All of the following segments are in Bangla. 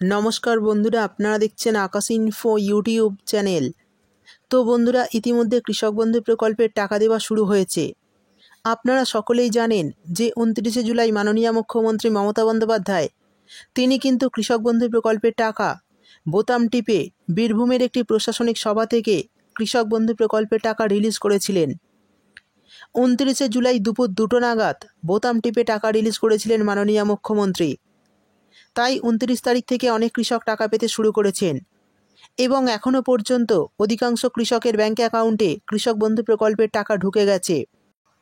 নমস্কার বন্ধুরা, আপনারা দেখছেন আকাশ ইনফো ইউটিউব চ্যানেল। তো বন্ধুরা, ইতিমধ্যে কৃষক বন্ধু প্রকল্পের টাকা দেওয়া শুরু হয়েছে। আপনারা সকলেই জানেন যে 29শে জুলাই মাননীয় মুখ্যমন্ত্রী মমতা বন্দ্যোপাধ্যায় তিনি কিন্তু কৃষক বন্ধু প্রকল্পের টাকা বোতাম টিপে বীরভূমের একটি প্রশাসনিক সভা থেকে কৃষক বন্ধু প্রকল্পের টাকা রিলিজ করেছিলেন। 29শে জুলাই দুপুর 2টো নাগাদ বোতাম টিপে টাকা রিলিজ করেছিলেন মাননীয় মুখ্যমন্ত্রী। তাই 29 তারিখ থেকে অনেক কৃষক টাকা পেতে শুরু করেছেন এবং এখনও পর্যন্ত অধিকাংশ কৃষকের ব্যাঙ্ক অ্যাকাউন্টে কৃষক বন্ধু প্রকল্পের টাকা ঢুকে গেছে।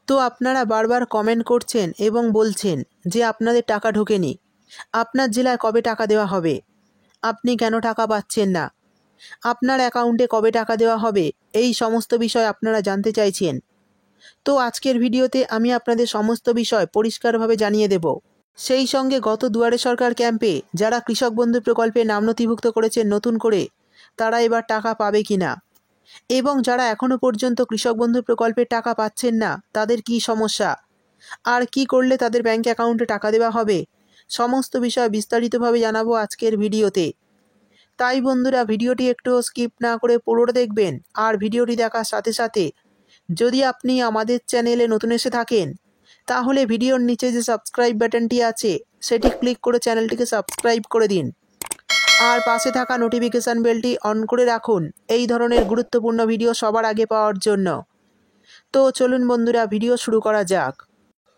তো আপনারা বারবার কমেন্ট করছেন এবং বলছেন যে আপনাদের টাকা ঢোকেনি, আপনার জেলায় কবে টাকা দেওয়া হবে, আপনি কেন টাকা পাচ্ছেন না, আপনার অ্যাকাউন্টে কবে টাকা দেওয়া হবে, এই সমস্ত বিষয় আপনারা জানতে চাইছেন। তো আজকের ভিডিওতে আমি আপনাদের সমস্ত বিষয় পরিষ্কারভাবে জানিয়ে দেব। সেই সঙ্গে গত দুয়ারে সরকার ক্যাম্পে যারা কৃষক বন্ধু প্রকল্পে নাম নথিভুক্ত করেছেন নতুন করে, তারা এবার টাকা পাবে কিনা, এবং যারা এখনও পর্যন্ত কৃষক বন্ধু প্রকল্পের টাকা পাচ্ছেন না তাদের কি সমস্যা, আর কি করলে তাদের ব্যাঙ্ক অ্যাকাউন্টে টাকা দেওয়া হবে, সমস্ত বিষয় বিস্তারিতভাবে জানাবো আজকের ভিডিওতে। তাই বন্ধুরা, ভিডিওটি একটু স্কিপ না করে পুরোটা দেখবেন। আর ভিডিওটি দেখার সাথে সাথে যদি আপনি আমাদের চ্যানেলে নতুন এসে থাকেন, তাহলে ভিডিওর নিচে যে সাবস্ক্রাইব বাটনটি আছে সেটি ক্লিক করে চ্যানেলটিকে সাবস্ক্রাইব করে দিন, আর পাশে থাকা নোটিফিকেশান বেলটি অন করে রাখুন এই ধরনের গুরুত্বপূর্ণ ভিডিও সবার আগে পাওয়ার জন্য। তো চলুন বন্ধুরা, ভিডিও শুরু করা যাক।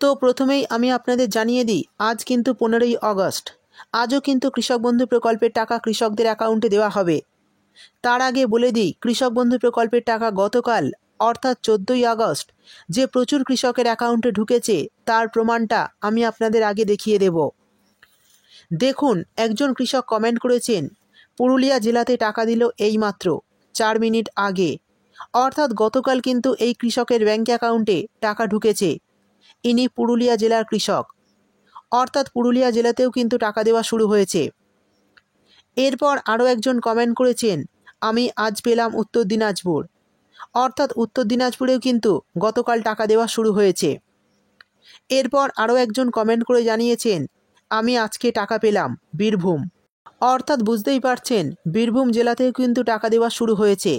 তো প্রথমেই আমি আপনাদের জানিয়ে দিই, আজ কিন্তু 15ই আগস্ট। আজও কিন্তু কৃষক বন্ধু প্রকল্পের টাকা কৃষকদের অ্যাকাউন্টে দেওয়া হবে। তার আগে বলে দিই, কৃষক বন্ধু প্রকল্পের টাকা গতকাল অর্থাৎ 14ই আগস্ট যে প্রচুর কৃষকের অ্যাকাউন্টে ঢুকেছে তার প্রমাণটা আমি আপনাদের আগে দেখিয়ে দেব। দেখুন, একজন কৃষক কমেন্ট করেছেন, পুরুলিয়া জেলাতে টাকা দিল এইমাত্র 4 মিনিট আগে। অর্থাৎ গতকাল কিন্তু এই কৃষকের ব্যাঙ্ক অ্যাকাউন্টে টাকা ঢুকেছে। ইনি পুরুলিয়া জেলার কৃষক, অর্থাৎ পুরুলিয়া জেলাতেও কিন্তু টাকা দেওয়া শুরু হয়েছে। এরপর আরও একজন কমেন্ট করেছেন, আমি আজ পেলাম উত্তর দিনাজপুর। অর্থাৎ উত্তর দিনাজপুরেও কিন্তু গতকাল টাকা দেওয়া শুরু হয়েছে। এরপর আরও একজন কমেন্ট করে জানিয়েছেন, আমি আজকে টাকা পেলাম বীরভূম। অর্থাৎ বুঝতেই পারছেন, বীরভূম জেলাতেও কিন্তু টাকা দেওয়া শুরু হয়েছে।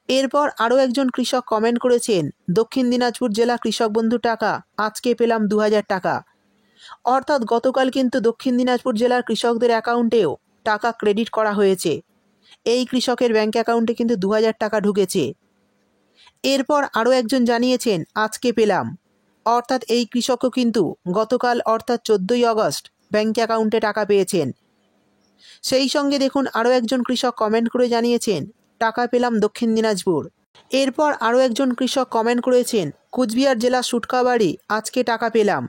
এরপর আরও একজন কৃষক কমেন্ট করেছেন, দক্ষিণ দিনাজপুর জেলা কৃষক বন্ধু টাকা আজকে পেলাম 2000 টাকা। অর্থাৎ গতকাল কিন্তু দক্ষিণ দিনাজপুর জেলার কৃষকদের অ্যাকাউন্টেও টাকা ক্রেডিট করা হয়েছে। এই কৃষকের ব্যাঙ্ক অ্যাকাউন্টে কিন্তু 2000 টাকা ঢুকেছে। এরপর আরও একজন জানিয়েছেন, আজকে পেলাম। অর্থাৎ এই কৃষকও কিন্তু গতকাল অর্থাৎ 14ই আগস্ট ব্যাঙ্ক অ্যাকাউন্টে টাকা পেয়েছেন। সেই সঙ্গে দেখুন, আরও একজন কৃষক কমেন্ট করে জানিয়েছেন, টাকা পেলাম দক্ষিণ দিনাজপুর। এরপর আরও একজন কৃষক কমেন্ট করেছেন, কোচবিহার জেলা সুটকাবাড়ি আজকে টাকা পেলাম।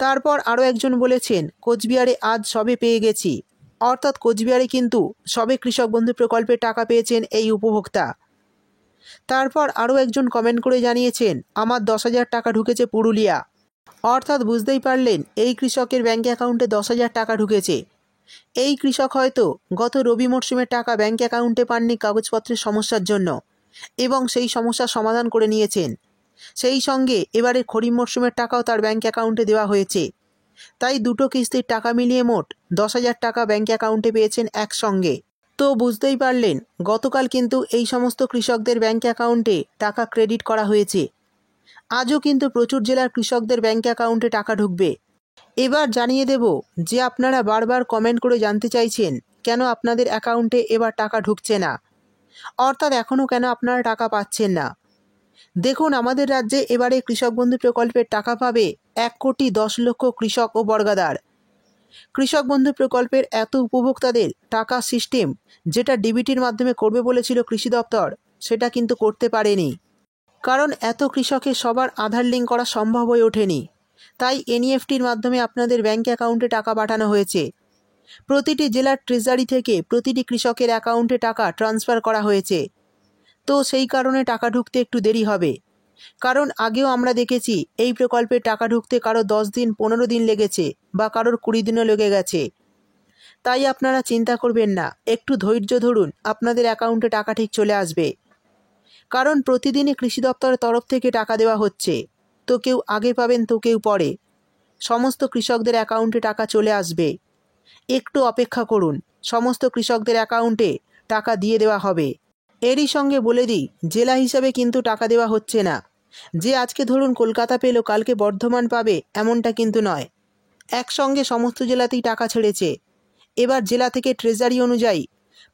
তারপর আরও একজন বলেছেন, কোচবিহারে আজ সবে পেয়ে গেছি। অর্থাৎ কোচবিহারে কিন্তু সবে কৃষক বন্ধু প্রকল্পের টাকা পেয়েছেন এই উপভোক্তা। তারপর আরও একজন কমেন্ট করে জানিয়েছেন, আমার 10,000 টাকা ঢুকেছে পুরুলিয়া। অর্থাৎ বুঝতেই পারলেন, এই কৃষকের ব্যাঙ্ক অ্যাকাউন্টে 10,000 টাকা ঢুকেছে। এই কৃষক হয়তো গত রবি মরশুমের টাকা ব্যাঙ্ক অ্যাকাউন্টে পাননি কাগজপত্রের সমস্যার জন্য, এবং সেই সমস্যার সমাধান করে নিয়েছেন। সেই সঙ্গে এবারে খরিফ মরশুমের টাকাও তার ব্যাঙ্ক অ্যাকাউন্টে দেওয়া হয়েছে। তাই দুটো কিস্তির টাকা মিলিয়ে মোট 10,000 টাকা ব্যাঙ্ক অ্যাকাউন্টে পেয়েছেন একসঙ্গে। তো বুঝতেই পারলেন, গতকাল কিন্তু এই সমস্ত কৃষকদের ব্যাঙ্ক অ্যাকাউন্টে টাকা ক্রেডিট করা হয়েছে। আজও কিন্তু প্রচুর জেলার কৃষকদের ব্যাঙ্ক অ্যাকাউন্টে টাকা ঢুকবে। এবার জানিয়ে দেব যে আপনারা বারবার কমেন্ট করে জানতে চাইছেন কেন আপনাদের অ্যাকাউন্টে এবার টাকা ঢুকছে না, অর্থাৎ এখনও কেন আপনারা টাকা পাচ্ছেন না। দেখুন, আমাদের রাজ্যে এবারে কৃষক বন্ধু প্রকল্পের টাকা পাবে 1,10,00,000 কৃষক ও বর্গাদার। কৃষক বন্ধু প্রকল্পের এত উপভোক্তাদের টাকা সিস্টেম যেটা ডিবিটির মাধ্যমে করবে বলেছিল কৃষি দপ্তর, সেটা কিন্তু করতে পারেনি। কারণ এত কৃষকের সবার আধার লিঙ্ক করা সম্ভব হয়ে ওঠেনি। তাই এনইএফটির মাধ্যমে আপনাদের ব্যাঙ্ক অ্যাকাউন্টে টাকা পাঠানো হয়েছে। প্রতিটি জেলার ট্রেজারি থেকে প্রতিটি কৃষকের অ্যাকাউন্টে টাকা ট্রান্সফার করা হয়েছে। তো সেই কারণে টাকা ঢুকতে একটু দেরি হবে। কারণ আগেও আমরা দেখেছি এই প্রকল্পে টাকা ঢুকতে কারো 10 দিন 15 দিন লেগেছে, বা কারোর 20 দিনও লেগে গেছে। তাই আপনারা চিন্তা করবেন না, একটু ধৈর্য ধরুন, আপনাদের অ্যাকাউন্টে টাকা ঠিক চলে আসবে। কারণ প্রতিদিনই কৃষি দপ্তরের তরফ থেকে টাকা দেওয়া হচ্ছে। তো কেউ আগে পাবেন তো কেউ পরে, সমস্ত কৃষকদের অ্যাকাউন্টে টাকা চলে আসবে। একটু অপেক্ষা করুন, সমস্ত কৃষকদের অ্যাকাউন্টে টাকা দিয়ে দেওয়া হবে। এরই সঙ্গে বলে দিই, জেলা হিসাবে কিন্তু টাকা দেওয়া হচ্ছে না। যে আজকে ধরুন কলকাতা পেল, কালকে বর্ধমান পাবে এমনটা কিন্তু নয়। একসঙ্গে সমস্ত জেলাতেই টাকা ছেড়েছে। এবার জেলা থেকে ট্রেজারি অনুযায়ী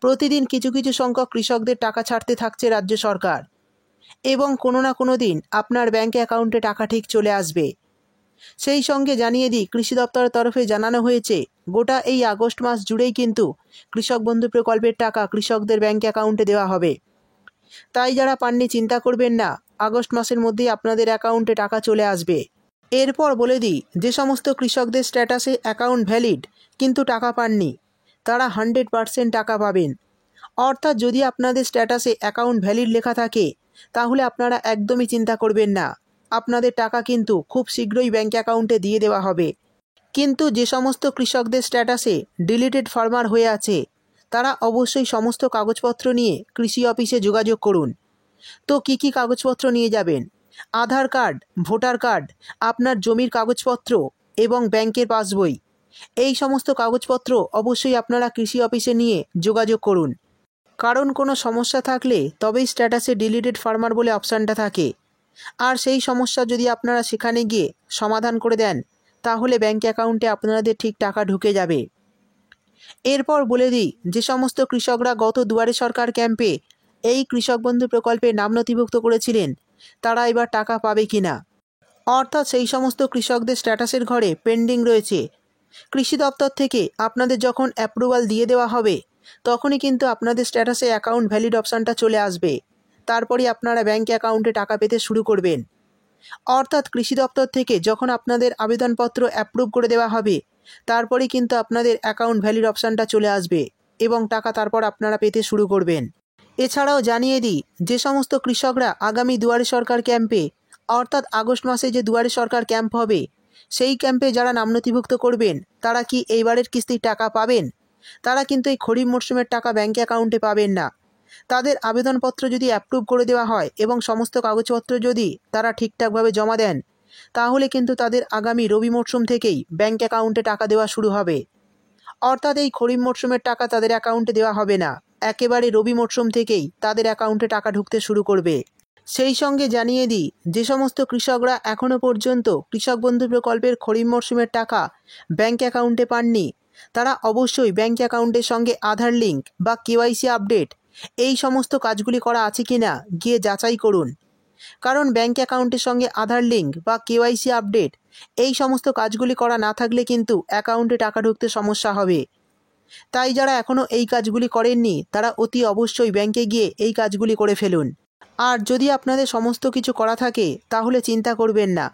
প্রতিদিন কিছু কিছু সংখ্যক কৃষকদের টাকা ছাড়তে থাকছে রাজ্য সরকার, এবং কোনো না কোনো দিন আপনার ব্যাঙ্ক অ্যাকাউন্টে টাকা ঠিক চলে আসবে। সেই সঙ্গে জানিয়ে দিই, কৃষি দপ্তরের তরফে জানানো হয়েছে গোটা এই আগস্ট মাস জুড়েই কিন্তু কৃষক বন্ধু প্রকল্পের টাকা কৃষকদের ব্যাঙ্ক অ্যাকাউন্টে দেওয়া হবে। তাই যারা পাননি চিন্তা করবেন না, আগস্ট মাসের মধ্যেই আপনাদের অ্যাকাউন্টে টাকা চলে আসবে। এরপর বলে দিই, যে সমস্ত কৃষকদের স্ট্যাটাসে অ্যাকাউন্ট ভ্যালিড কিন্তু টাকা পাননি, তারা 100% টাকা পাবেন। অর্থাৎ যদি আপনাদের স্ট্যাটাসে অ্যাকাউন্ট ভ্যালিড লেখা থাকে, তাহলে আপনারা একদমই চিন্তা করবেন না, আপনাদের টাকা কিন্তু খুব শীঘ্রই ব্যাঙ্ক অ্যাকাউন্টে দিয়ে দেওয়া হবে। কিন্তু যে সমস্ত কৃষকদের স্ট্যাটাসে ডিলিটেড ফার্মার হয়ে আছে, তারা অবশ্যই সমস্ত কাগজপত্র নিয়ে কৃষি অফিসে যোগাযোগ করুন। তো কী কী কাগজপত্র নিয়ে যাবেন? আধার কার্ড, ভোটার কার্ড, আপনার জমির কাগজপত্র এবং ব্যাংকের পাসবই। এই সমস্ত কাগজপত্র অবশ্যই আপনারা কৃষি অফিসে নিয়ে যোগাযোগ করুন। কারণ কোনো সমস্যা থাকলে তবেই স্ট্যাটাসে ডিলিটেড ফার্মার বলে অপশানটা থাকে। আর সেই সমস্যা যদি আপনারা সেখানে গিয়ে সমাধান করে দেন, তাহলে ব্যাঙ্ক অ্যাকাউন্টে আপনাদের ঠিক টাকা ঢুকে যাবে। এরপর বলে দিই, যে সমস্ত কৃষকরা গত দুয়ারে সরকার ক্যাম্পে এই কৃষক বন্ধু প্রকল্পে নাম নথিভুক্ত করেছিলেন, তারা এবার টাকা পাবে কিনা। অর্থাৎ সেই সমস্ত কৃষকদের স্ট্যাটাসের ঘরে পেন্ডিং রয়েছে। কৃষি দপ্তর থেকে আপনাদের যখন অ্যাপ্রুভাল দিয়ে দেওয়া হবে, তখনই কিন্তু আপনাদের স্ট্যাটাসে অ্যাকাউন্ট ভ্যালিড অপশানটা চলে আসবে। তারপরে আপনারা ব্যাঙ্ক অ্যাকাউন্টে টাকা পেতে শুরু করবেন। অর্থাৎ কৃষি দপ্তর থেকে যখন আপনাদের আবেদনপত্র অ্যাপ্রুভ করে দেওয়া হবে, তারপরেই কিন্তু আপনাদের অ্যাকাউন্ট ভ্যালিড অপশানটা চলে আসবে এবং টাকা তারপর আপনারা পেতে শুরু করবেন। এছাড়াও জানিয়ে দিই, যে সমস্ত কৃষকরা আগামী দুয়ারে সরকার ক্যাম্পে, অর্থাৎ আগস্ট মাসে যে দুয়ারে সরকার ক্যাম্প হবে, সেই ক্যাম্পে যারা নাম নথিভুক্ত করবেন, তারা কি এইবারের কিস্তির টাকা পাবেন? তারা কিন্তু এই খরিফ মরশুমের টাকা ব্যাঙ্ক অ্যাকাউন্টে পাবেন না। তাদের আবেদনপত্র যদি অ্যাপ্রুভ করে দেওয়া হয় এবং সমস্ত কাগজপত্র যদি তারা ঠিকঠাকভাবে জমা দেন, তাহলে কিন্তু তাদের আগামী রবি মরশুম থেকেই ব্যাঙ্ক অ্যাকাউন্টে টাকা দেওয়া শুরু হবে। অর্থাৎ এই খরিফ মরশুমের টাকা তাদের অ্যাকাউন্টে দেওয়া হবে না, একেবারে রবি মরশুম থেকেই তাদের অ্যাকাউন্টে টাকা ঢুকতে শুরু করবে। সেই সঙ্গে জানিয়ে দিই, যে সমস্ত কৃষকরা এখনও পর্যন্ত কৃষক বন্ধু প্রকল্পের খরিফ মরশুমের টাকা ব্যাঙ্ক অ্যাকাউন্টে পাননি, তারা অবশ্যই ব্যাঙ্ক অ্যাকাউন্টের সঙ্গে আধার লিঙ্ক বা কেওয়াইসি আপডেট এই সমস্ত কাজগুলি করা আছে কি না গিয়ে যাচাই করুন। কারণ ব্যাঙ্ক অ্যাকাউন্টের সঙ্গে আধার লিঙ্ক বা কেওয়াইসি আপডেট এই সমস্ত কাজগুলি করা না থাকলে কিন্তু অ্যাকাউন্টে টাকা ঢুকতে সমস্যা হবে। তাই যারা এখনও এই কাজগুলি করেননি, তারা অতি অবশ্যই ব্যাঙ্কে গিয়ে এই কাজগুলি করে ফেলুন। আর যদি আপনাদের সমস্ত কিছু করা থাকে, তাহলে চিন্তা করবেন না,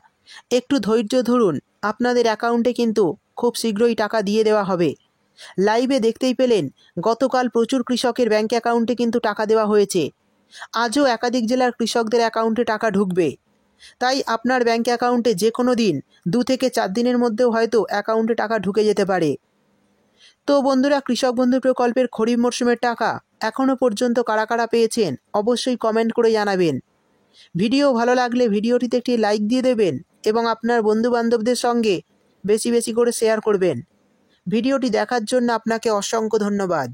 একটু ধৈর্য ধরুন, আপনাদের অ্যাকাউন্টে কিন্তু খুব শীঘ্রই টাকা দিয়ে দেওয়া হবে। লাইভে দেখতেই পেলেন, গতকাল প্রচুর কৃষকের ব্যাঙ্ক অ্যাকাউন্টে কিন্তু টাকা দেওয়া হয়েছে। আজও একাধিক জেলার কৃষকদের অ্যাকাউন্টে টাকা ঢুকবে। তাই আপনার ব্যাঙ্ক অ্যাকাউন্টে যে কোনো দিন 2 থেকে 4 দিনের মধ্যেও হয়তো অ্যাকাউন্টে টাকা ঢুকে যেতে পারে। তো বন্ধুরা, কৃষক বন্ধু প্রকল্পের খরিফ মরশুমের টাকা এখনও পর্যন্ত কারা কারা পেয়েছেন অবশ্যই কমেন্ট করে জানাবেন। ভিডিও ভালো লাগলে ভিডিওটিতে একটি লাইক দিয়ে দেবেন এবং আপনার বন্ধুবান্ধবদের সঙ্গে বেশি বেশি করে শেয়ার করবেন। ভিডিওটি দেখার জন্য আপনাকে অসংখ্য ধন্যবাদ।